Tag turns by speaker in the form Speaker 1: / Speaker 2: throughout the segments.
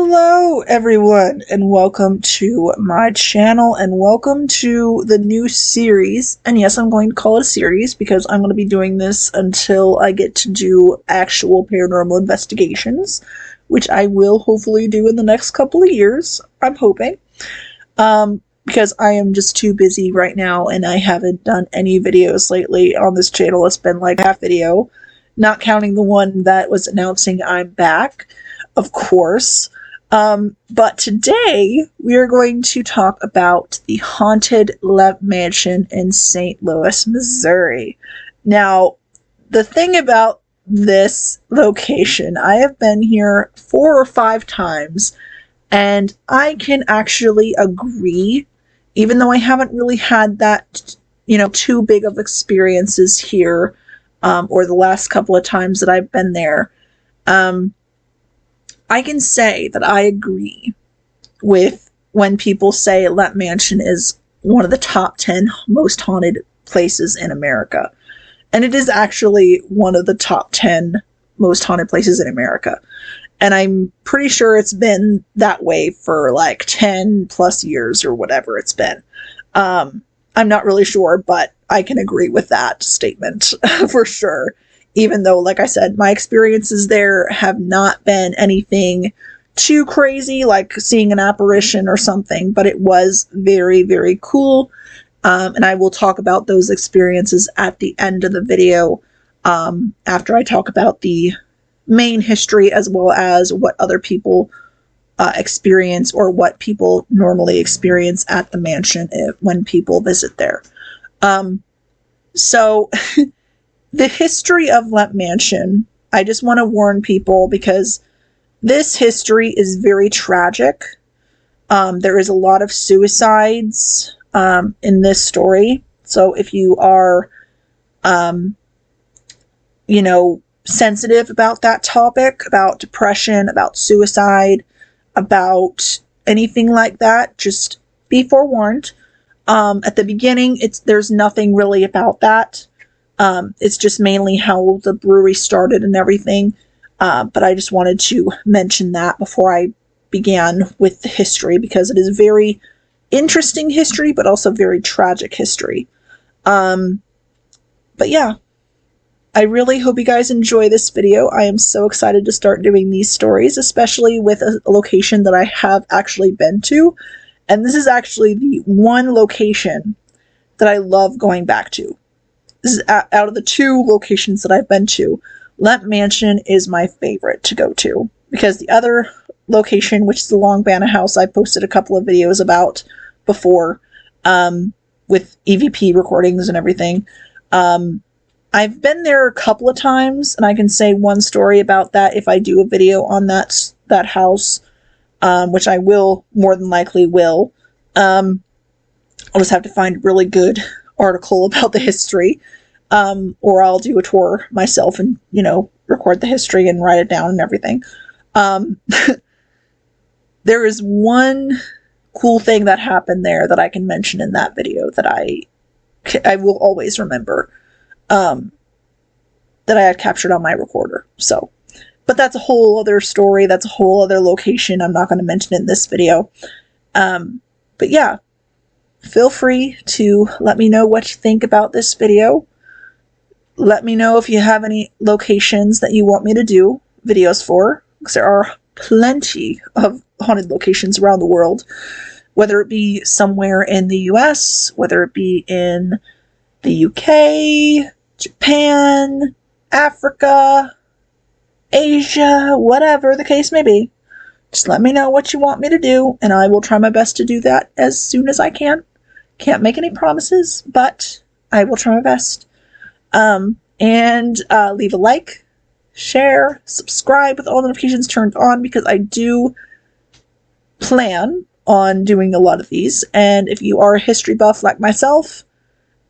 Speaker 1: Hello everyone and welcome to my channel and welcome to the new series. And yes, I'm going to call it a series because I'm going to be doing this until I get to do actual paranormal investigations, which I will hopefully do in the next couple of years, I'm hoping. Because I am just too busy right now and I haven't done any videos lately on this channel. It's been like half video, not counting the one that was announcing I'm back, of course. But today we are going to talk about the haunted Lemp Mansion in St. Louis, Missouri. Now, the thing about this location, I have been here 4 or 5 times, and I can actually agree, even though I haven't really had that, too big of experiences here, or the last couple of times that I've been there. I can say that I agree with when people say Lemp Mansion is one of the top 10 most haunted places in America. And it is actually one of the top 10 most haunted places in America. And I'm pretty sure it's been that way for like 10 plus years or whatever it's been. I'm not really sure, but I can agree with that statement for sure. Even though, like I said, my experiences there have not been anything too crazy, like seeing an apparition or something, but it was very, very cool. And I will talk about those experiences at the end of the video, after I talk about the main history as well as what other people experience or what people normally experience at the mansion when people visit there. So... The history of Lemp Mansion, I just want to warn people because this history is very tragic. There is a lot of suicides in this story. So if you are, sensitive about that topic, about depression, about suicide, about anything like that, just be forewarned. At the beginning, there's nothing really about that. It's just mainly how the brewery started and everything. But I just wanted to mention that before I began with the history because it is very interesting history, but also very tragic history. But yeah, I really hope you guys enjoy this video. I am so excited to start doing these stories, especially with a location that I have actually been to. And this is actually the one location that I love going back to. This is out of the 2 locations that I've been to, Lemp Mansion is my favorite to go to. Because the other location, which is the Long Banna House, I posted a couple of videos about before, with EVP recordings and everything. I've been there a couple of times, and I can say one story about that if I do a video on that house, which I will, more than likely will. I'll just have to find a really good article about the history, or I'll do a tour myself and, record the history and write it down and everything. There is one cool thing that happened there that I can mention in that video that I will always remember, that I had captured on my recorder. So, but that's a whole other story. That's a whole other location. I'm not going to mention it in this video. But yeah. Feel free to let me know what you think about this video. Let me know if you have any locations that you want me to do videos for, because there are plenty of haunted locations around the world, whether it be somewhere in the US, whether it be in the UK, Japan, Africa, Asia, whatever the case may be. Just let me know what you want me to do, and I will try my best to do that as soon as I can. Can't make any promises, but I will try my best. And leave a like, share, subscribe with all notifications turned on because I do plan on doing a lot of these. And if you are a history buff like myself,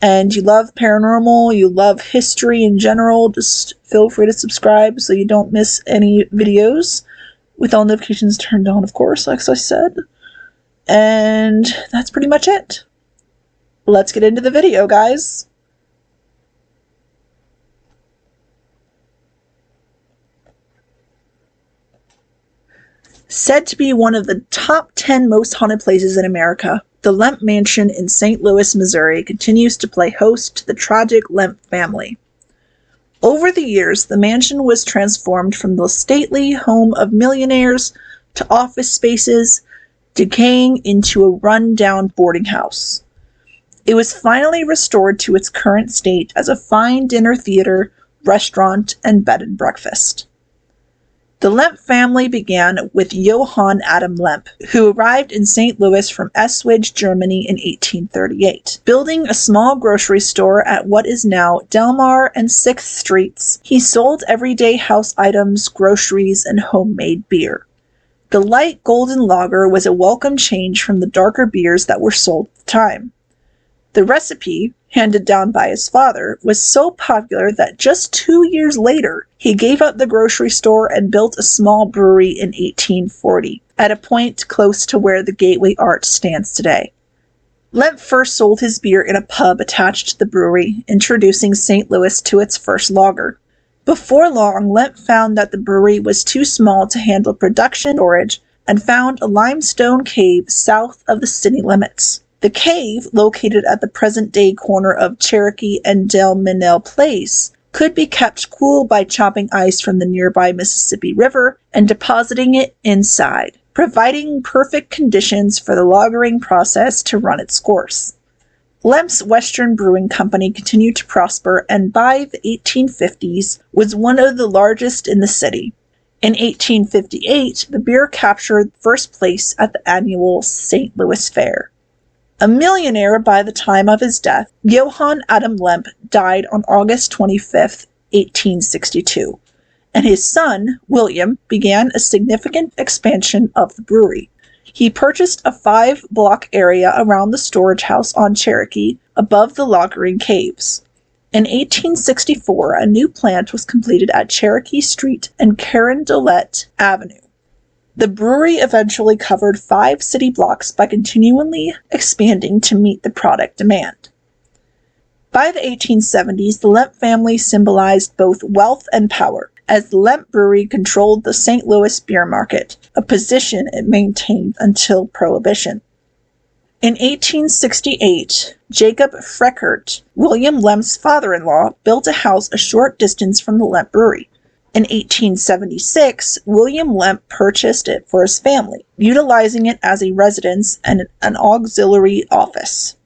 Speaker 1: and you love paranormal, you love history in general, just feel free to subscribe so you don't miss any videos with all notifications turned on, of course, like I said. And that's pretty much it. Let's get into the video, guys. Said to be one of the top 10 most haunted places in America, the Lemp Mansion in St. Louis, Missouri continues to play host to the tragic Lemp family. Over the years, the mansion was transformed from the stately home of millionaires to office spaces, decaying into a run-down boarding house. It was finally restored to its current state as a fine dinner theater, restaurant, and bed and breakfast. The Lemp family began with Johann Adam Lemp, who arrived in St. Louis from Eswige, Germany in 1838. Building a small grocery store at what is now Delmar and 6th Streets, he sold everyday house items, groceries, and homemade beer. The light golden lager was a welcome change from the darker beers that were sold at the time. The recipe, handed down by his father, was so popular that just 2 years later, he gave up the grocery store and built a small brewery in 1840, at a point close to where the Gateway Arch stands today. Lemp first sold his beer in a pub attached to the brewery, introducing St. Louis to its first lager. Before long, Lemp found that the brewery was too small to handle production and storage, and found a limestone cave south of the city limits. The cave, located at the present-day corner of Cherokee and Del Minel Place, could be kept cool by chopping ice from the nearby Mississippi River and depositing it inside, providing perfect conditions for the lagering process to run its course. Lemp's Western Brewing Company continued to prosper and by the 1850s was one of the largest in the city. In 1858, the beer captured first place at the annual St. Louis Fair. A millionaire by the time of his death, Johann Adam Lemp died on August 25, 1862, and his son, William, began a significant expansion of the brewery. He purchased a 5-block area around the storage house on Cherokee, above the lagering caves. In 1864, a new plant was completed at Cherokee Street and Carondelet Avenue. The brewery eventually covered 5 city blocks by continually expanding to meet the product demand. By the 1870s, the Lemp family symbolized both wealth and power, as the Lemp Brewery controlled the St. Louis beer market, a position it maintained until Prohibition. In 1868, Jacob Freckert, William Lemp's father-in-law, built a house a short distance from the Lemp Brewery. In 1876, William Lemp purchased it for his family, utilizing it as a residence and an auxiliary office.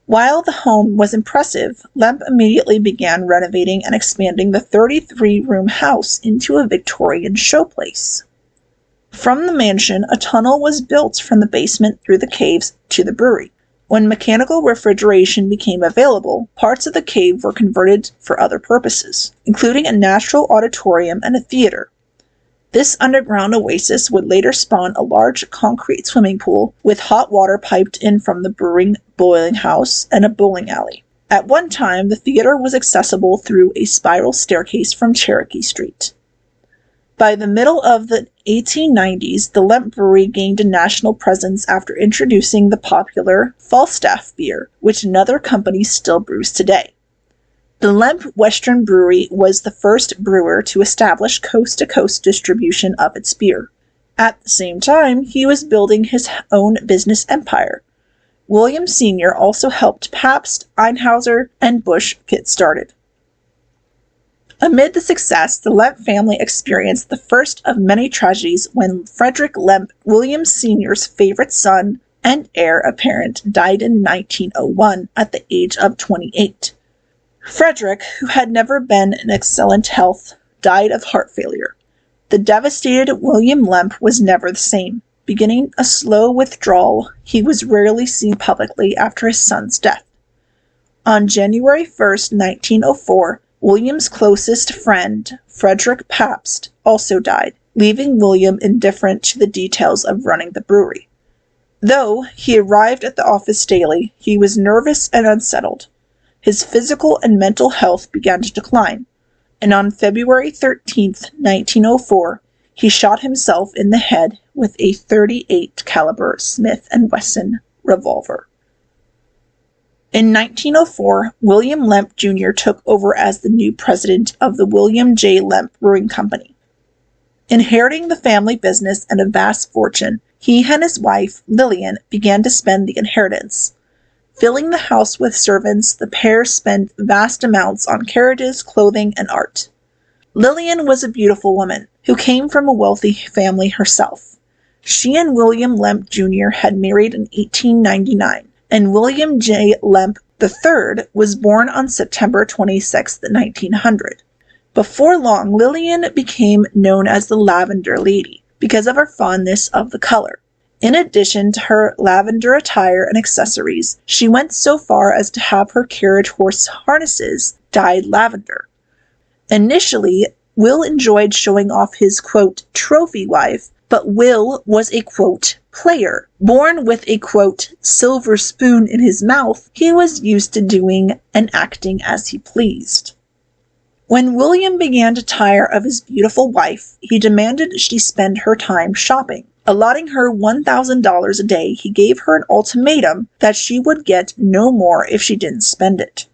Speaker 1: While the home was impressive, Lemp immediately began renovating and expanding the 33-room house into a Victorian showplace. From the mansion, a tunnel was built from the basement through the caves to the brewery. When mechanical refrigeration became available, parts of the cave were converted for other purposes, including a natural auditorium and a theater. This underground oasis would later spawn a large concrete swimming pool with hot water piped in from the brewing boiling house and a bowling alley. At one time, the theater was accessible through a spiral staircase from Cherokee Street. By the middle of the 1890s, the Lemp Brewery gained a national presence after introducing the popular Falstaff beer, which another company still brews today. The Lemp Western Brewery was the first brewer to establish coast-to-coast distribution of its beer. At the same time, he was building his own business empire. William Sr. also helped Pabst, Einhauser, and Busch get started. Amid the success, the Lemp family experienced the first of many tragedies when Frederick Lemp, William Sr.'s favorite son and heir apparent, died in 1901 at the age of 28. Frederick, who had never been in excellent health, died of heart failure. The devastated William Lemp was never the same. Beginning a slow withdrawal, he was rarely seen publicly after his son's death. On January 1, 1904, William's closest friend, Frederick Pabst, also died, leaving William indifferent to the details of running the brewery. Though he arrived at the office daily, he was nervous and unsettled. His physical and mental health began to decline, and on February 13, 1904, he shot himself in the head with a .38 caliber Smith & Wesson revolver. In 1904, William Lemp Jr. took over as the new president of the William J. Lemp Brewing Company. Inheriting the family business and a vast fortune, he and his wife, Lillian, began to spend the inheritance. Filling the house with servants, the pair spent vast amounts on carriages, clothing, and art. Lillian was a beautiful woman who came from a wealthy family herself. She and William Lemp Jr. had married in 1899, and William J. Lemp III was born on September 26, 1900. Before long, Lillian became known as the Lavender Lady because of her fondness of the color. In addition to her lavender attire and accessories, she went so far as to have her carriage horse harnesses dyed lavender. Initially, Will enjoyed showing off his, quote, trophy wife, but Will was a, quote, player. Born with a, quote, silver spoon in his mouth, he was used to doing and acting as he pleased. When William began to tire of his beautiful wife, he demanded she spend her time shopping. Allotting her $1,000 a day, he gave her an ultimatum that she would get no more if she didn't spend it.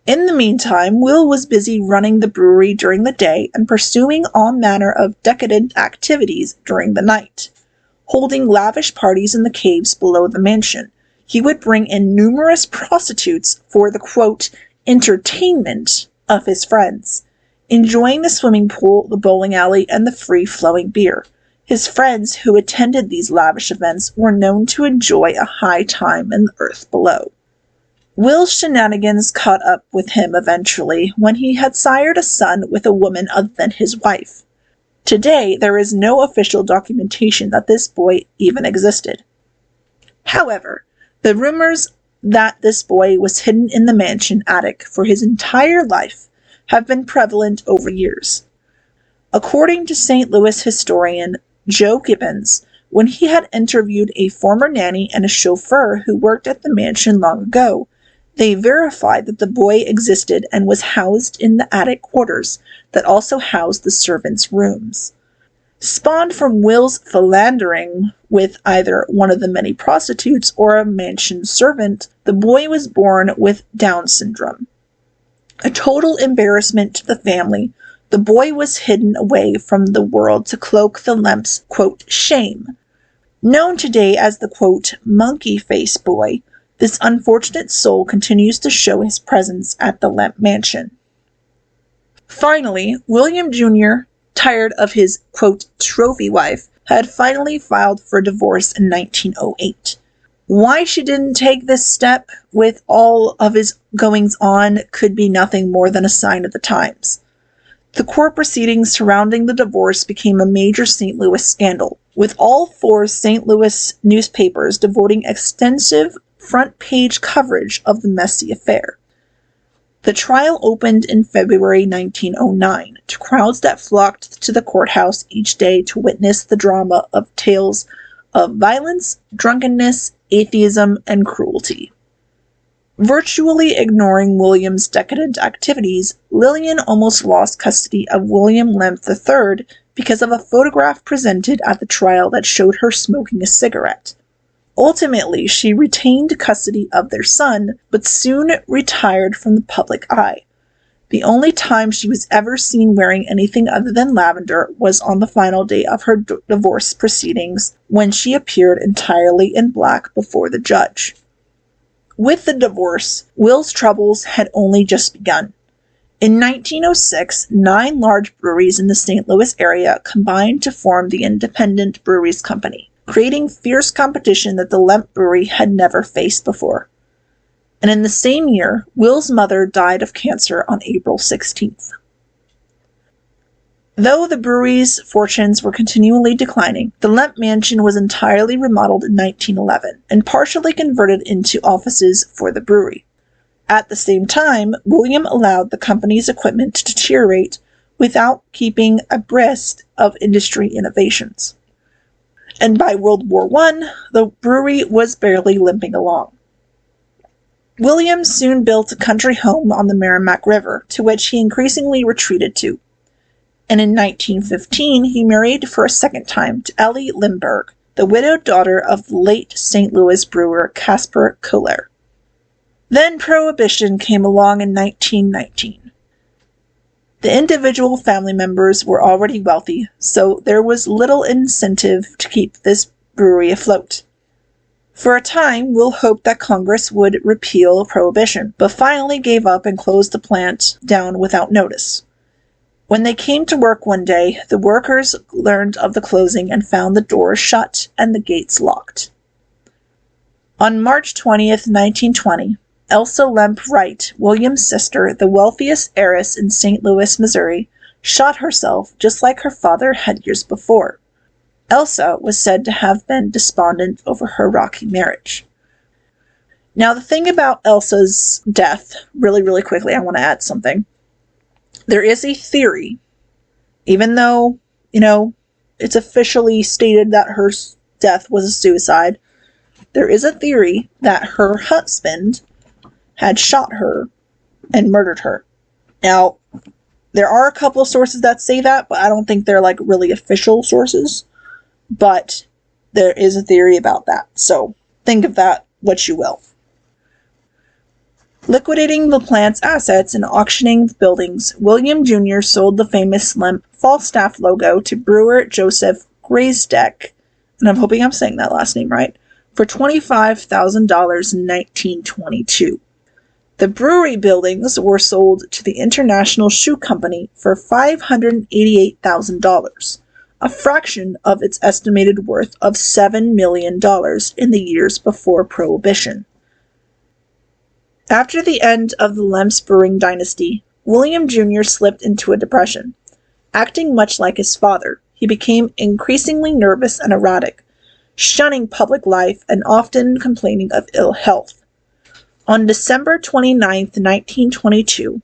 Speaker 1: In the meantime, Will was busy running the brewery during the day and pursuing all manner of decadent activities during the night. Holding lavish parties in the caves below the mansion, he would bring in numerous prostitutes for the, quote, entertainment of his friends, enjoying the swimming pool, the bowling alley, and the free-flowing beer. His friends who attended these lavish events were known to enjoy a high time in the earth below. Will's shenanigans caught up with him eventually when he had sired a son with a woman other than his wife. Today, there is no official documentation that this boy even existed. However, the rumors that this boy was hidden in the mansion attic for his entire life have been prevalent over years. According to St. Louis historian Joe Gibbons, when he had interviewed a former nanny and a chauffeur who worked at the mansion long ago, they verified that the boy existed and was housed in the attic quarters that also housed the servants' rooms. Spawned from Will's philandering with either one of the many prostitutes or a mansion servant, the boy was born with Down syndrome. A total embarrassment to the family, the boy was hidden away from the world to cloak the Lemp's, quote, shame. Known today as the, quote, monkey face boy, this unfortunate soul continues to show his presence at the Lemp mansion. Finally, William Jr., tired of his, quote, trophy wife, had finally filed for divorce in 1908. Why she didn't take this step with all of his goings-on could be nothing more than a sign of the times. The court proceedings surrounding the divorce became a major St. Louis scandal, with all four St. Louis newspapers devoting extensive front-page coverage of the messy affair. The trial opened in February 1909 to crowds that flocked to the courthouse each day to witness the drama of tales of violence, drunkenness, atheism, and cruelty. Virtually ignoring William's decadent activities, Lillian almost lost custody of William Lemp III because of a photograph presented at the trial that showed her smoking a cigarette. Ultimately, she retained custody of their son, but soon retired from the public eye. The only time she was ever seen wearing anything other than lavender was on the final day of her divorce proceedings, when she appeared entirely in black before the judge. With the divorce, Will's troubles had only just begun. In 1906, 9 large breweries in the St. Louis area combined to form the Independent Breweries Company, creating fierce competition that the Lemp Brewery had never faced before. And in the same year, Will's mother died of cancer on April 16th. Though the brewery's fortunes were continually declining, the Lemp Mansion was entirely remodeled in 1911 and partially converted into offices for the brewery. At the same time, William allowed the company's equipment to deteriorate without keeping abreast of industry innovations. And by World War I, the brewery was barely limping along. William soon built a country home on the Merrimack River, to which he increasingly retreated to. And in 1915, he married for a second time to Ellie Limburg, the widowed daughter of the late St. Louis brewer Caspar Kohler. Then Prohibition came along in 1919. The individual family members were already wealthy, so there was little incentive to keep this brewery afloat. For a time, Will hoped that Congress would repeal Prohibition, but finally gave up and closed the plant down without notice. When they came to work one day, the workers learned of the closing and found the doors shut and the gates locked. On March 20th, 1920, Elsa Lemp Wright, William's sister, the wealthiest heiress in St. Louis, Missouri, shot herself just like her father had years before. Elsa was said to have been despondent over her rocky marriage. Now, the thing about Elsa's death, really quickly, I want to add something. There is a theory, even though, it's officially stated that her death was a suicide, there is a theory that her husband had shot her and murdered her. Now, there are a couple of sources that say that, but I don't think they're really official sources. But there is a theory about that, so think of that what you will. Liquidating the plant's assets and auctioning the buildings, William Jr. sold the famous Lemp Falstaff logo to brewer Joseph Graysdeck, and I'm hoping I'm saying that last name right, for $25,000 in 1922. The brewery buildings were sold to the International Shoe Company for $588,000, a fraction of its estimated worth of $7 million in the years before Prohibition. After the end of the Lemp's brewing dynasty, William Jr. slipped into a depression. Acting much like his father, he became increasingly nervous and erratic, shunning public life and often complaining of ill health. On December 29th, 1922,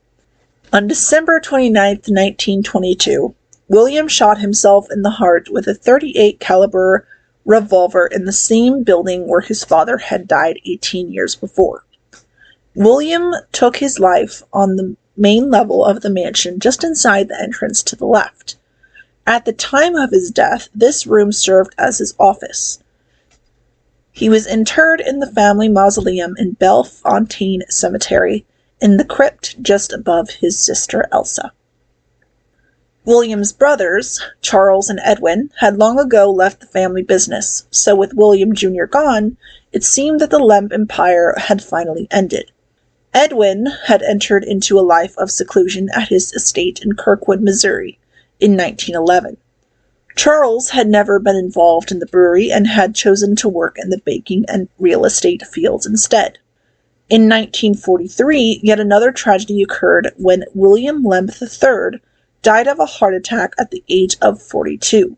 Speaker 1: William shot himself in the heart with a .38 caliber revolver in the same building where his father had died 18 years before. William took his life on the main level of the mansion just inside the entrance to the left. At the time of his death, this room served as his office. He was interred in the family mausoleum in Bellefontaine Cemetery, in the crypt just above his sister Elsa. William's brothers, Charles and Edwin, had long ago left the family business, so with William Jr. gone, it seemed that the Lemp empire had finally ended. Edwin had entered into a life of seclusion at his estate in Kirkwood, Missouri, in 1911. Charles had never been involved in the brewery and had chosen to work in the baking and real estate fields instead. In 1943, yet another tragedy occurred when William Lemp III died of a heart attack at the age of 42.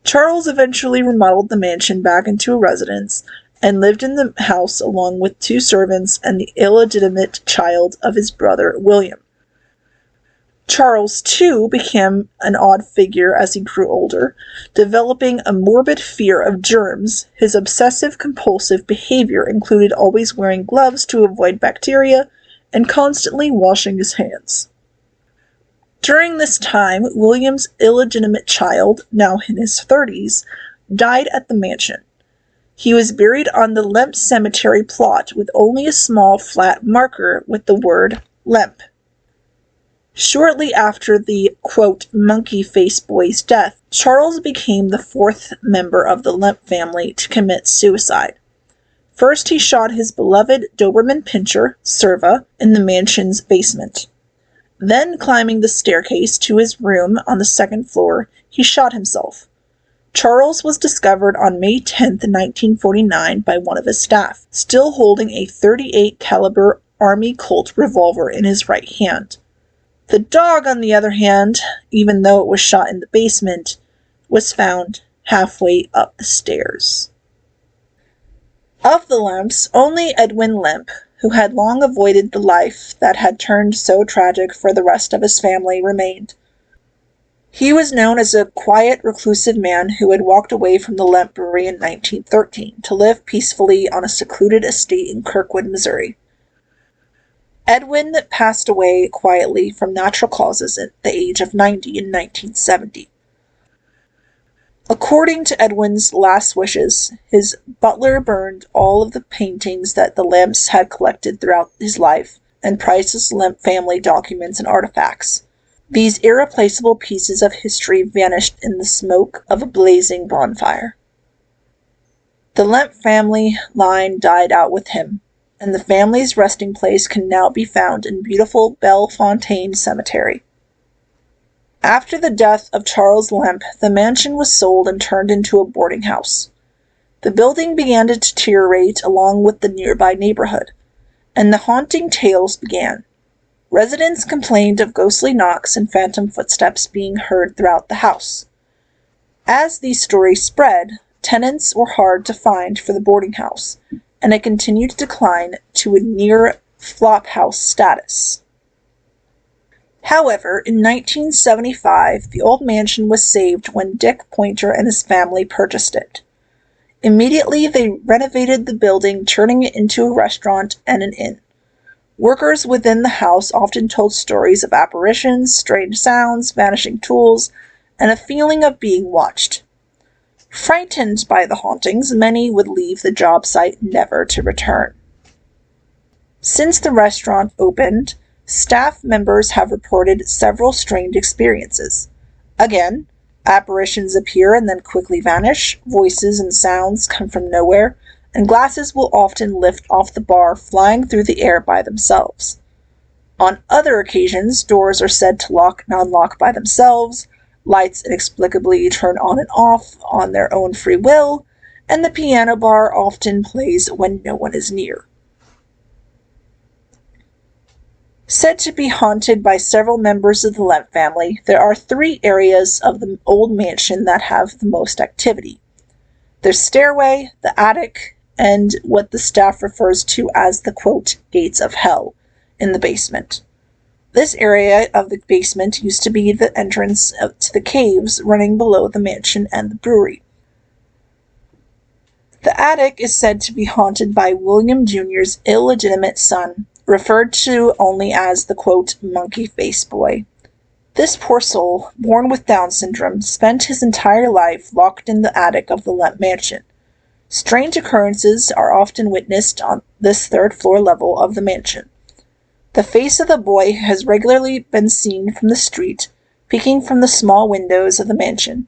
Speaker 1: Charles eventually remodeled the mansion back into a residence and lived in the house along with 2 servants and the illegitimate child of his brother William. Charles, too, became an odd figure as he grew older, developing a morbid fear of germs. His obsessive-compulsive behavior included always wearing gloves to avoid bacteria and constantly washing his hands. During this time, William's illegitimate child, now in his 30s, died at the mansion. He was buried on the Lemp Cemetery plot with only a small flat marker with the word Lemp. Shortly after the, quote, monkey face boy's death, Charles became the 4th member of the Lemp family to commit suicide. First, he shot his beloved Doberman Pinscher, Serva, in the mansion's basement. Then, climbing the staircase to his room on the 2nd floor, he shot himself. Charles was discovered on May 10, 1949, by one of his staff, still holding a .38 caliber Army Colt revolver in his right hand. The dog, on the other hand, even though it was shot in the basement, was found halfway up the stairs. Of the Lemps, only Edwin Lemp, who had long avoided the life that had turned so tragic for the rest of his family, remained. He was known as a quiet, reclusive man who had walked away from the Lemp Brewery in 1913 to live peacefully on a secluded estate in Kirkwood, Missouri. Edwin passed away quietly from natural causes at the age of 90 in 1970. According to Edwin's last wishes, his butler burned all of the paintings that the Lemps had collected throughout his life, and priceless Lemp family documents and artifacts. These irreplaceable pieces of history vanished in the smoke of a blazing bonfire. The Lemp family line died out with him, and the family's resting place can now be found in beautiful Bellefontaine Cemetery. After the death of Charles Lemp, the mansion was sold and turned into a boarding house. The building began to deteriorate along with the nearby neighborhood, and the haunting tales began. Residents complained of ghostly knocks and phantom footsteps being heard throughout the house. As these stories spread, tenants were hard to find for the boarding house, and it continued to decline to a near flophouse status. However, in 1975, the old mansion was saved when Dick Pointer and his family purchased it. Immediately, they renovated the building, turning it into a restaurant and an inn. Workers within the house often told stories of apparitions, strange sounds, vanishing tools, and a feeling of being watched. Frightened by the hauntings, many would leave the job site never to return. Since the restaurant opened, staff members have reported several strange experiences. Again, apparitions appear and then quickly vanish, voices and sounds come from nowhere, and glasses will often lift off the bar, flying through the air by themselves. On other occasions, doors are said to lock and unlock by themselves, lights inexplicably turn on and off on their own free will, and the piano bar often plays when no one is near. Said to be haunted by several members of the Lemp family, there are 3 areas of the old mansion that have the most activity. The stairway, the attic, and what the staff refers to as the, quote, gates of hell, in the basement. This area of the basement used to be the entrance to the caves running below the mansion and the brewery. The attic is said to be haunted by William Jr.'s illegitimate son, referred to only as the, quote, monkey face boy. This poor soul, born with Down syndrome, spent his entire life locked in the attic of the Lemp mansion. Strange occurrences are often witnessed on this 3rd floor level of the mansion. The face of the boy has regularly been seen from the street, peeking from the small windows of the mansion.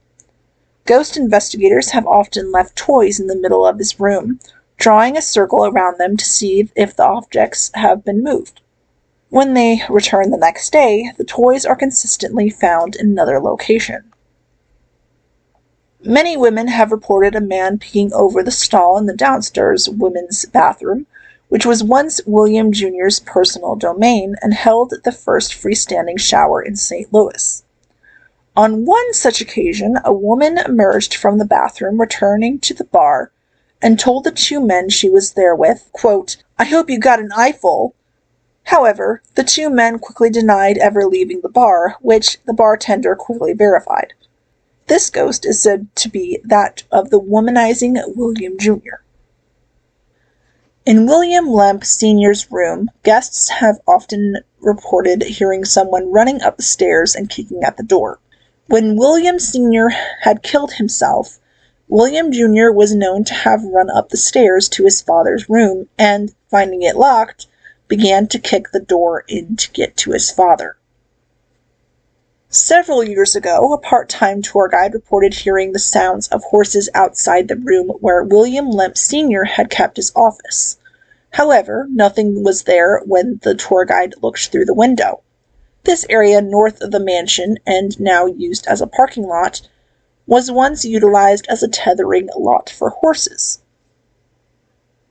Speaker 1: Ghost investigators have often left toys in the middle of his room, drawing a circle around them to see if the objects have been moved. When they return the next day, the toys are consistently found in another location. Many women have reported a man peeking over the stall in the downstairs women's bathroom, which was once William Jr.'s personal domain and held the first freestanding shower in St. Louis. On one such occasion, a woman emerged from the bathroom returning to the bar and told the 2 men she was there with, quote, "I hope you got an eyeful." However, the 2 men quickly denied ever leaving the bar, which the bartender quickly verified. This ghost is said to be that of the womanizing William Jr. In William Lemp Sr.'s room, guests have often reported hearing someone running up the stairs and kicking at the door. When William Sr. had killed himself, William Jr. was known to have run up the stairs to his father's room and, finding it locked, began to kick the door in to get to his father. Several years ago, a part-time tour guide reported hearing the sounds of horses outside the room where William Lemp Sr. had kept his office. However, nothing was there when the tour guide looked through the window. This area north of the mansion, and now used as a parking lot, was once utilized as a tethering lot for horses.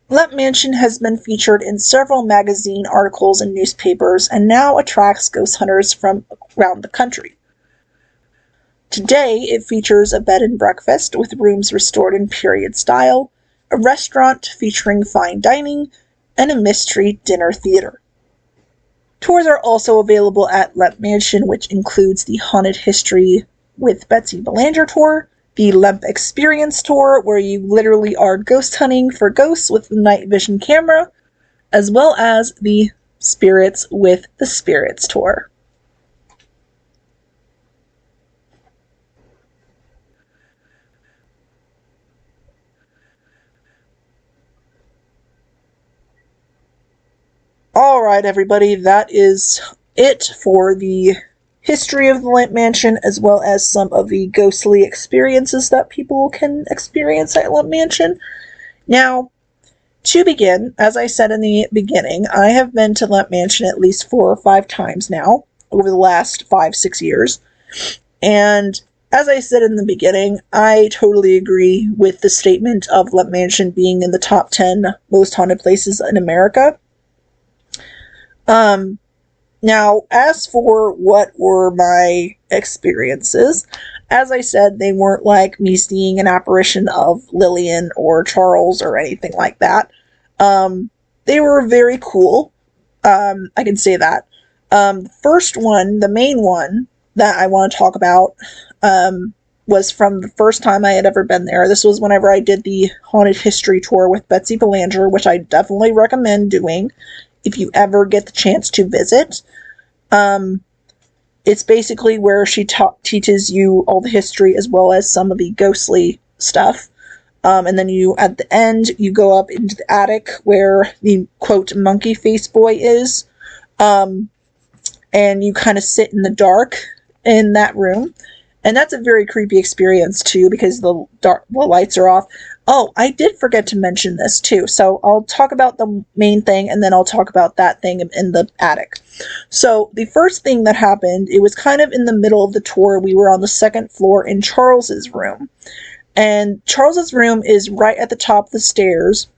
Speaker 1: Lemp Mansion has been featured in several magazine articles and newspapers and now attracts ghost hunters from around the country. Today, it features a bed and breakfast with rooms restored in period style, a restaurant featuring fine dining, and a mystery dinner theater. Tours are also available at Lemp Mansion, which includes the Haunted History with Betsy Belanger tour, the Lemp Experience tour, where you literally are ghost hunting for ghosts with the night vision camera, as well as the Spirits with the Spirits tour. Alright. Alright, everybody, that is it for the history of the Lemp Mansion, as well as some of the ghostly experiences that people can experience at Lemp Mansion. Now, to begin, as I said in the beginning, I have been to Lemp Mansion at least 4 or 5 times now, over the last 5-6 years. And as I said in the beginning, I totally agree with the statement of Lemp Mansion being in the top 10 most haunted places in America. Now, as for what were my experiences, as I said, they weren't like me seeing an apparition of Lillian or Charles or anything like that. They were very cool. I can say that. The first one, the main one that I want to talk about, was from the first time I had ever been there. This was whenever I did the Haunted History Tour with Betsy Belanger, which I definitely recommend doing if you ever get the chance to visit. It's basically where she teaches you all the history as well as some of the ghostly stuff. And then at the end, you go up into the attic where the, quote, monkey face boy is. And you kind of sit in the dark in that room. And that's a very creepy experience, too, because the lights are off. Oh, I did forget to mention this, too. So I'll talk about the main thing, and then I'll talk about that thing in the attic. So the first thing that happened, it was kind of in the middle of the tour. We were on the 2nd floor in Charles's room. And Charles's room is right at the top of the stairs.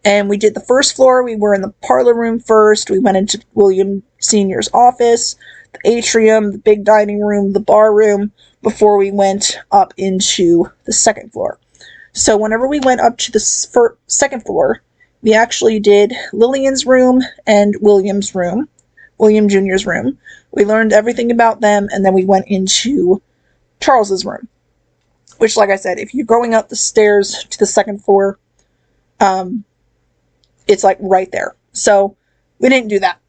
Speaker 1: And we did the 1st floor. We were in the parlor room first. We went into William Sr.'s office, the atrium, the big dining room, the bar room, before we went up into the 2nd floor. So whenever we went up to the 2nd floor, we actually did Lillian's room and William Jr.'s room. We learned everything about them, and then we went into Charles's room. Which, like I said, if you're going up the stairs to the 2nd floor, it's like right there. So we didn't do that,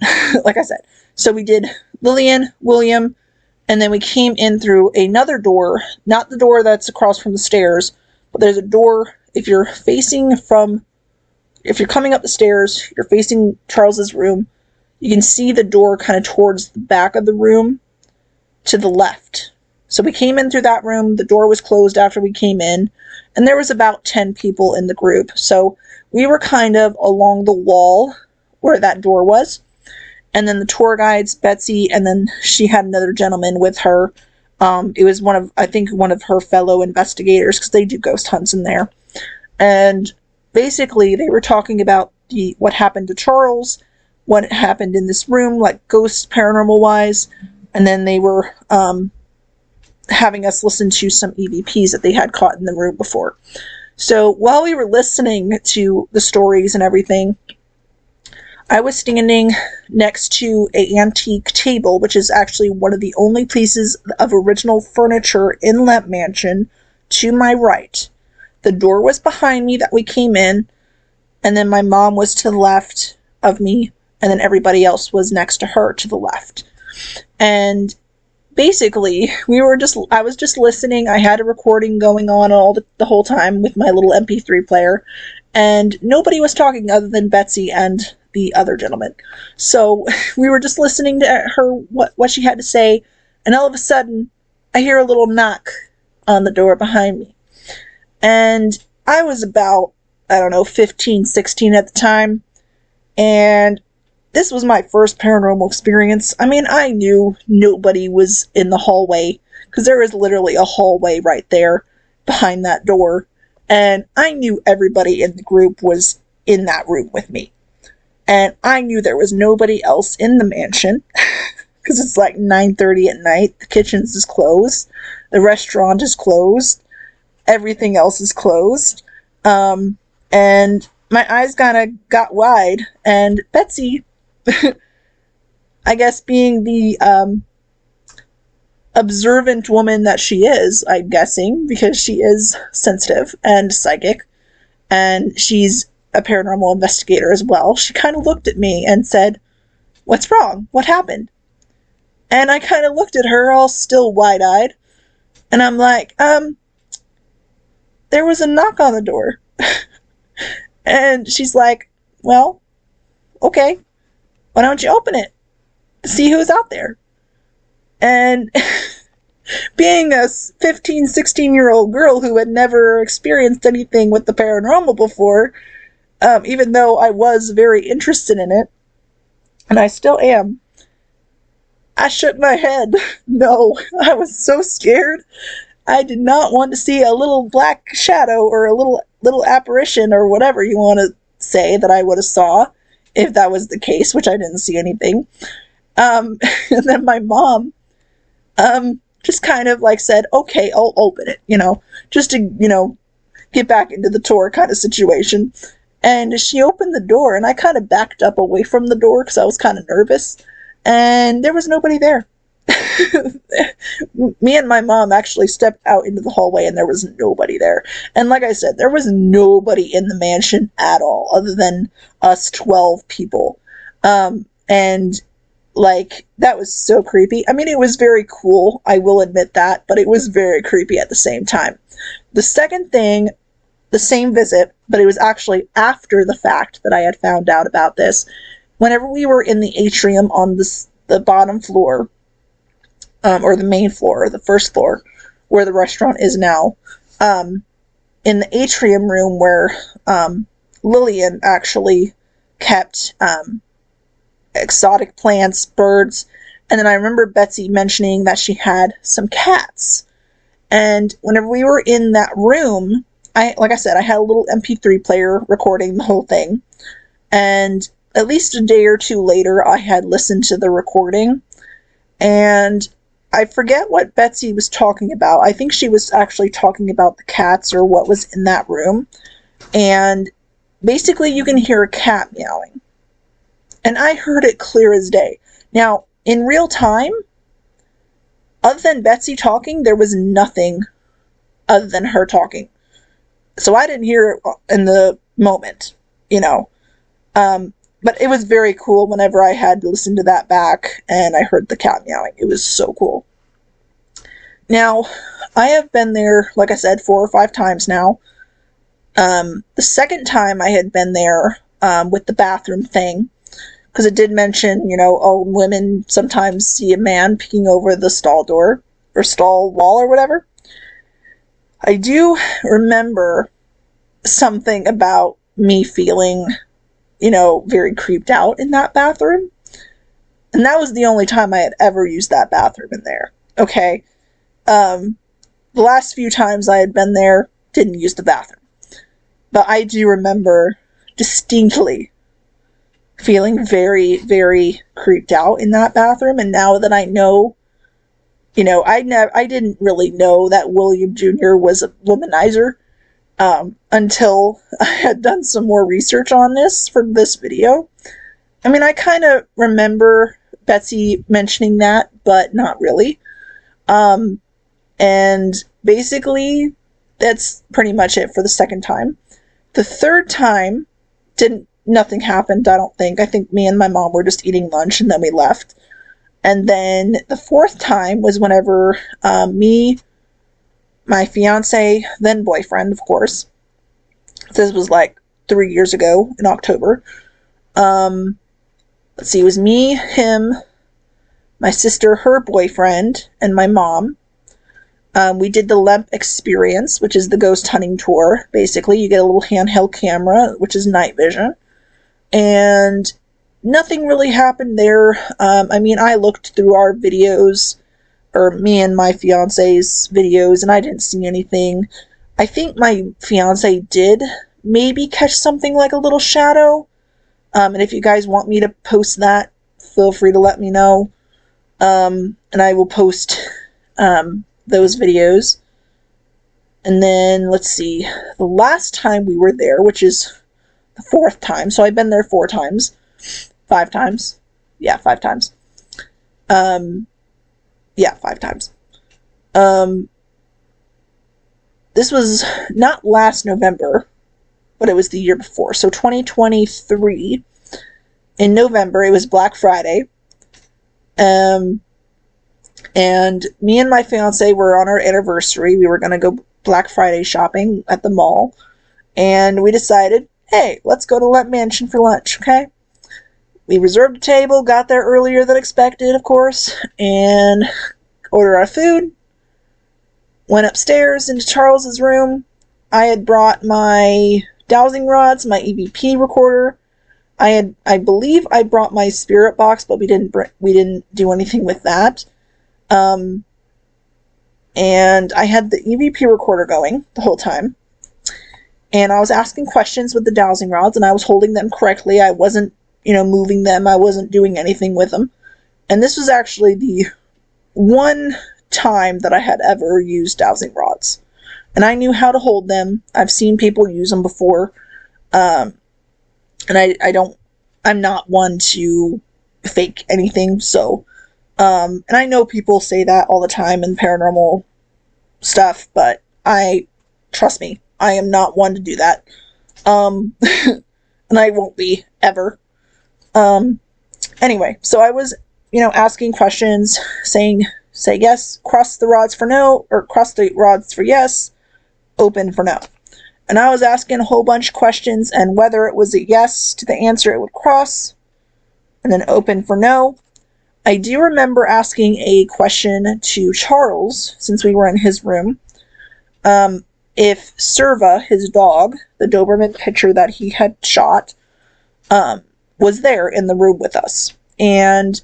Speaker 1: like I said. So we did Lillian, William, and then we came in through another door, not the door that's across from the stairs, but there's a door, if you're coming up the stairs, you're facing Charles's room, you can see the door kind of towards the back of the room to the left. So we came in through that room, the door was closed after we came in, and there was about 10 people in the group. So we were kind of along the wall where that door was. And then the tour guides, Betsy, and then she had another gentleman with her. It was one of her fellow investigators, because they do ghost hunts in there. And basically, they were talking about what happened to Charles, what happened in this room, like ghost paranormal-wise, and then they were having us listen to some EVPs that they had caught in the room before. So while we were listening to the stories and everything, I was standing next to an antique table, which is actually one of the only pieces of original furniture in Lemp Mansion, to my right. The door was behind me that we came in, and then my mom was to the left of me, and then everybody else was next to her to the left. And basically, I was just listening. I had a recording going on the whole time with my little MP3 player, and nobody was talking other than Betsy and the other gentleman. So we were just listening to her, what she had to say, and all of a sudden, I hear a little knock on the door behind me. And I was about, 15, 16 at the time, and this was my first paranormal experience. I mean, I knew nobody was in the hallway, because there is literally a hallway right there behind that door, and I knew everybody in the group was in that room with me. And I knew there was nobody else in the mansion, because it's like 9:30 at night, the kitchen's is closed, the restaurant is closed, everything else is closed, and my eyes kind of got wide, and Betsy, I guess being the observant woman that she is, I'm guessing, because she is sensitive and psychic, and she's a paranormal investigator as well, she kind of looked at me and said, "What's wrong? What happened?" And I kind of looked at her, all still wide-eyed, and I'm like, there was a knock on the door. And she's like, "Well, okay." Why don't you open it? See who's out there. And being a 15, 16-year-old girl who had never experienced anything with the paranormal before, even though I was very interested in it, and I still am, I shook my head. No, I was so scared. I did not want to see a little black shadow or a little apparition or whatever you want to say that I would have saw if that was the case, which I didn't see anything. And then my mom, just kind of like said, okay, I'll open it, just to, get back into the tour kind of situation. And she opened the door, and I kind of backed up away from the door because I was kind of nervous, and there was nobody there. Me and my mom actually stepped out into the hallway, and there was nobody there. And like I said, there was nobody in the mansion at all, other than us 12 people. And like, that was so creepy. I mean, it was very cool, I will admit that, but it was very creepy at the same time. The second thing, the same visit, but it was actually after the fact that I had found out about this. Whenever we were in the atrium on the bottom floor, or the main floor, or the first floor, where the restaurant is now, in the atrium room where Lillian actually kept exotic plants, birds, and then I remember Betsy mentioning that she had some cats. And whenever we were in that room, like I said, I had a little MP3 player recording the whole thing, and at least a day or two later, I had listened to the recording, and I forget what Betsy was talking about. I think she was actually talking about the cats or what was in that room, and basically you can hear a cat meowing. And I heard it clear as day. Now, in real time, other than Betsy talking, there was nothing other than her talking. So I didn't hear it in the moment, But it was very cool whenever I had to listen to that back and I heard the cat meowing. It was so cool. Now, I have been there, like I said, 4 or 5 times now. The second time I had been there with the bathroom thing, because it did mention, women sometimes see a man peeking over the stall door, or stall wall, or whatever. I do remember something about me feeling, very creeped out in that bathroom. And that was the only time I had ever used that bathroom in there. Okay? The last few times I had been there, didn't use the bathroom. But I do remember distinctly feeling very, very creeped out in that bathroom. And now that I know, I didn't really know that William Jr. was a womanizer until I had done some more research on this for this video. I mean, I kind of remember Betsy mentioning that, but not really. And basically, that's pretty much it for the second time. The third time, nothing happened, I don't think. I think me and my mom were just eating lunch and then we left. And then the fourth time was whenever me, my fiance, then boyfriend, of course. This was like 3 years ago in October. Let's see, it was me, him, my sister, her boyfriend, and my mom. We did the Lemp experience, which is the ghost hunting tour. Basically, you get a little handheld camera, which is night vision. And nothing really happened there. I looked through our videos, or me and my fiance's videos, and I didn't see anything. I think my fiance did maybe catch something like a little shadow. And if you guys want me to post that, feel free to let me know. And I will post those videos. And then, let's see, the last time we were there, which is the 4th time, so I've been there 4 times. 5 times. Yeah, 5 times. 5 times. This was not last November, but it was the year before. So 2023, in November, it was Black Friday. And me and my fiance were on our anniversary. We were going to go Black Friday shopping at the mall. And we decided, hey, let's go to Lemp Mansion for lunch, okay? we reserved a table, got there earlier than expected, of course, and ordered our food. Went upstairs into Charles's room. I had brought my dowsing rods, my EVP recorder. I believe I brought my spirit box, but we didn't do anything with that. And I had the EVP recorder going the whole time. And I was asking questions with the dowsing rods, and I was holding them correctly. I wasn't, moving them. I wasn't doing anything with them. And this was actually the one time that I had ever used dowsing rods. And I knew how to hold them. I've seen people use them before. And I'm not one to fake anything, so, and I know people say that all the time in paranormal stuff, but trust me, I am not one to do that. And I won't be, ever. Anyway, so I was, asking questions, say yes, cross the rods for no, or cross the rods for yes, open for no. And I was asking a whole bunch of questions, and whether it was a yes to the answer, it would cross, and then open for no. I do remember asking a question to Charles, since we were in his room, if Serva, his dog, the Doberman Pinscher that he had shot, was there in the room with us. And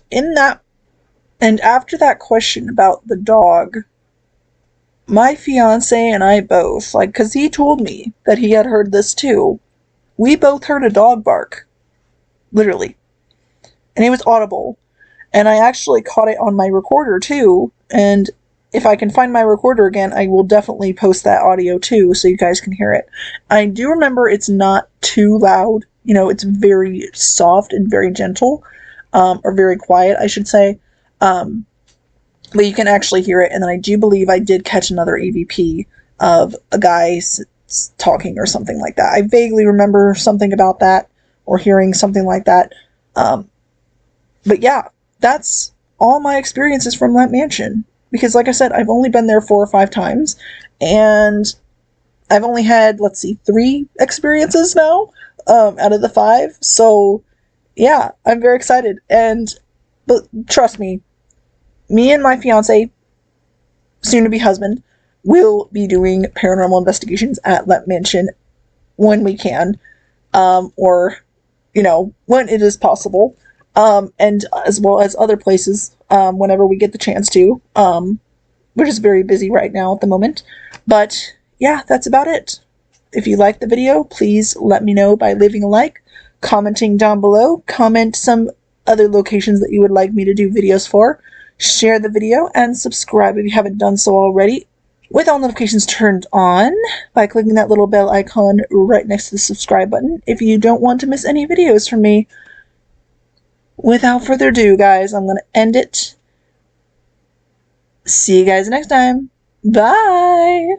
Speaker 1: after that question about the dog, my fiance and I both, because he told me that he had heard this too, we both heard a dog bark. Literally. And it was audible. And I actually caught it on my recorder too, and if I can find my recorder again, I will definitely post that audio too, so you guys can hear it. I do remember it's not too loud. It's very soft and very gentle, or very quiet, I should say. But you can actually hear it, and then I do believe I did catch another EVP of a guy talking or something like that. I vaguely remember something about that, or hearing something like that. But yeah, that's all my experiences from Lemp Mansion. Because like I said, I've only been there 4 or 5 times, and I've only had, 3 experiences now, out of the 5. So yeah, I'm very excited. But trust me, me and my fiance, soon-to-be husband, will be doing paranormal investigations at Lemp Mansion when we can, or, when it is possible, and as well as other places, whenever we get the chance to. We're just very busy right now at the moment. But yeah, that's about it. If you liked the video, please let me know by leaving a like, commenting down below, comment some other locations that you would like me to do videos for, share the video, and subscribe if you haven't done so already, with all notifications turned on by clicking that little bell icon right next to the subscribe button if you don't want to miss any videos from me. Without further ado, guys, I'm going to end it. See you guys next time. Bye!